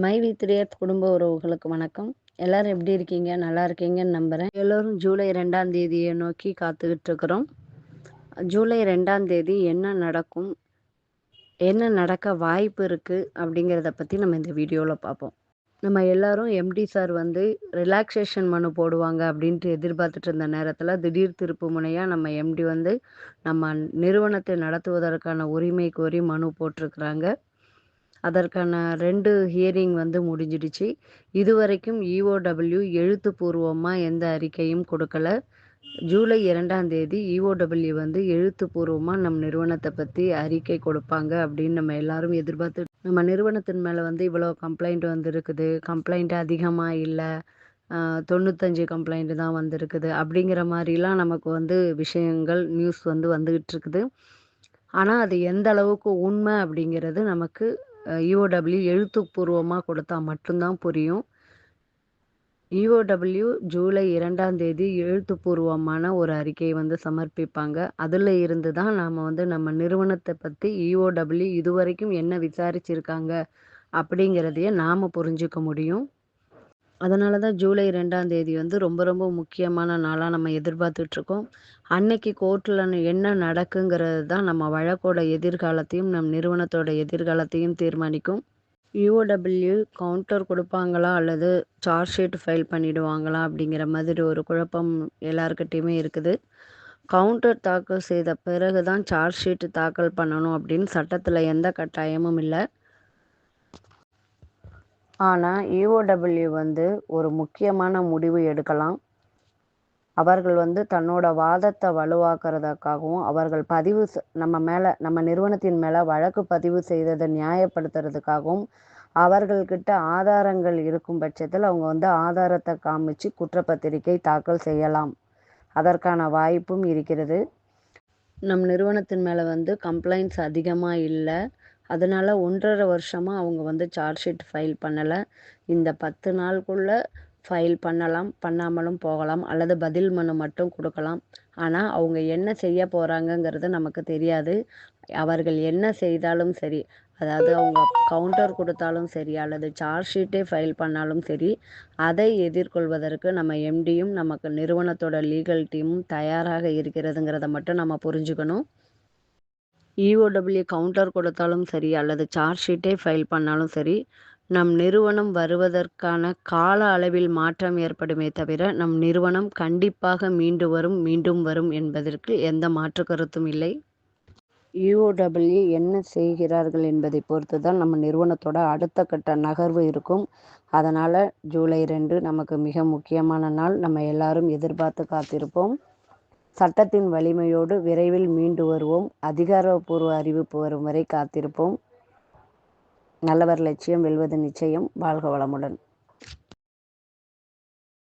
My வித்ரியத் குடும்ப உறவுகளுக்கு வணக்கம். எல்லாரும் எப்படி இருக்கீங்க? நல்லா இருக்கீங்கன்னு நம்புறேன். எல்லோரும் ஜூலை 2ஆம் தேதியை நோக்கி காத்துக்கிட்டு இருக்கிறோம். ஜூலை 2ஆம் தேதி என்ன நடக்கும், என்ன நடக்க வாய்ப்பு இருக்கு அப்படிங்கிறத பற்றி நம்ம இந்த வீடியோவில் பார்ப்போம். நம்ம எல்லாரும் எம்டி சார் ரிலாக்ஸேஷன் மனு போடுவாங்க அப்படின்ட்டு எதிர்பார்த்துட்டு இருந்த நேரத்தில் திடீர் திருப்பு முனையாக நம்ம எம்டி நம்ம நிறுவனத்தை நடத்துவதற்கான உரிமை கோரி மனு போட்டிருக்கிறாங்க. அதற்கான 2 ஹியரிங் முடிஞ்சிடுச்சு. இதுவரைக்கும் இஓடபிள்யூ எழுத்துப்பூர்வமாக எந்த அறிக்கையும் கொடுக்கல. ஜூலை 2ஆம் தேதி இஓடபிள்யூ எழுத்துப்பூர்வமாக நம் நிறுவனத்தை பற்றி அறிக்கை கொடுப்பாங்க அப்படின்னு நம்ம எல்லாரும் எதிர்பார்த்து நம்ம நிறுவனத்தின் மேலே இவ்வளோ கம்ப்ளைண்ட் இருக்குது, கம்ப்ளைண்ட் அதிகமாக இல்லை, 95 கம்ப்ளைண்ட் தான் வந்திருக்குது அப்படிங்கிற மாதிரிலாம் நமக்கு விஷயங்கள் நியூஸ் வந்துக்கிட்டு இருக்குது. ஆனால் அது எந்த அளவுக்கு உண்மை அப்படிங்கிறது நமக்கு இஓடபிள்யூ எழுத்துப்பூர்வமாக கொடுத்தா மட்டும்தான் புரியும். இஓடபிள்யூ ஜூலை 2ஆம் தேதி எழுத்துப்பூர்வமான ஒரு அறிக்கையை சமர்ப்பிப்பாங்க. அதில் இருந்து தான் நாம் நம்ம நிறுவனத்தை பற்றி இஓடபிள்யூ இதுவரைக்கும் என்ன விசாரிச்சிருக்காங்க அப்படிங்கிறதையே நாம் புரிஞ்சுக்க முடியும். அதனால தான் ஜூலை 2ஆம் தேதி ரொம்ப ரொம்ப முக்கியமான நாளாக நம்ம எதிர்பார்த்துட்ருக்கோம். அன்னைக்கு கோர்ட்டில் என்ன நடக்குங்கிறது தான் நம்ம வழக்கோட எதிர்காலத்தையும் நம் நிறுவனத்தோட எதிர்காலத்தையும் தீர்மானிக்கும். யூஓடபிள்யூ கவுண்டர் கொடுப்பாங்களா அல்லது சார்ஜ் ஷீட் ஃபைல் பண்ணிடுவாங்களா அப்படிங்கிற மாதிரி ஒரு குழப்பம் எல்லாருக்கிட்டேயுமே இருக்குது. கவுண்டர் தாக்கல் செய்த பிறகு தான் சார்ஜ் ஷீட் தாக்கல் பண்ணணும் அப்படின்னு சட்டத்தில் எந்த கட்டாயமும் இல்லை. ஆனால் இஓடபிள்யூ ஒரு முக்கியமான முடிவு எடுக்கலாம். அவர்கள் தன்னோட வாதத்தை வலுவாக்குறதுக்காகவும் அவர்கள் நம்ம நிறுவனத்தின் மேலே வழக்கு பதிவு செய்ததை நியாயப்படுத்துறதுக்காகவும் அவர்கள்கிட்ட ஆதாரங்கள் இருக்கும் பட்சத்தில் அவங்க ஆதாரத்தை காமிச்சு குற்றப்பத்திரிகை தாக்கல் செய்யலாம். அதற்கான வாய்ப்பும் இருக்கிறது. நம் நிறுவனத்தின் மேலே கம்ப்ளைண்ட்ஸ் அதிகமாக இல்லை. அதனால் 1.5 வருஷமாக அவங்க சார்ஜ் ஷீட் ஃபைல் பண்ணலை. இந்த 10 நாளுக்குள்ளே ஃபைல் பண்ணலாம், பண்ணாமலும் போகலாம், அல்லது பதில் மனு மட்டும் கொடுக்கலாம். ஆனால் அவங்க என்ன செய்ய போகிறாங்கங்கிறது நமக்கு தெரியாது. அவர்கள் என்ன செய்தாலும் சரி, அதாவது அவங்க கவுண்டர் கொடுத்தாலும் சரி அல்லது சார்ஜ் ஷீட்டே ஃபைல் பண்ணாலும் சரி, அதை எதிர்கொள்வதற்கு நம்ம எம்டியும் நமக்கு நிறுவனத்தோட லீகல் டீமும் தயாராக இருக்கிறதுங்கிறத மட்டும் நம்ம புரிஞ்சுக்கணும். இஓடபிள்யூ கவுண்டர் கொடுத்தாலும் சரி அல்லது சார்ஜ் ஷீட்டே ஃபைல் பண்ணாலும் சரி, நம் நிறுவனம் வருவதற்கான கால அளவில் மாற்றம் ஏற்படுமே தவிர நம் நிறுவனம் கண்டிப்பாக மீண்டும் வரும் என்பதற்கு எந்த மாற்று கருத்தும் இல்லை. இஓடபிள்யூ என்ன செய்கிறார்கள் என்பதை பொறுத்து தான் நம்ம நிறுவனத்தோட அடுத்த கட்ட நகர்வு இருக்கும். அதனால் ஜூலை 2 நமக்கு மிக முக்கியமான நாள். நம்ம எல்லாரும் எதிர்பார்த்து காத்திருப்போம். சட்டத்தின் வலிமையோடு விரைவில் மீண்டு வருவோம். அதிகாரப்பூர்வ அறிவிப்பு வரும் வரை காத்திருப்போம். நல்லவர் லட்சியம் வெல்வது நிச்சயம். வாழ்க வளமுடன்.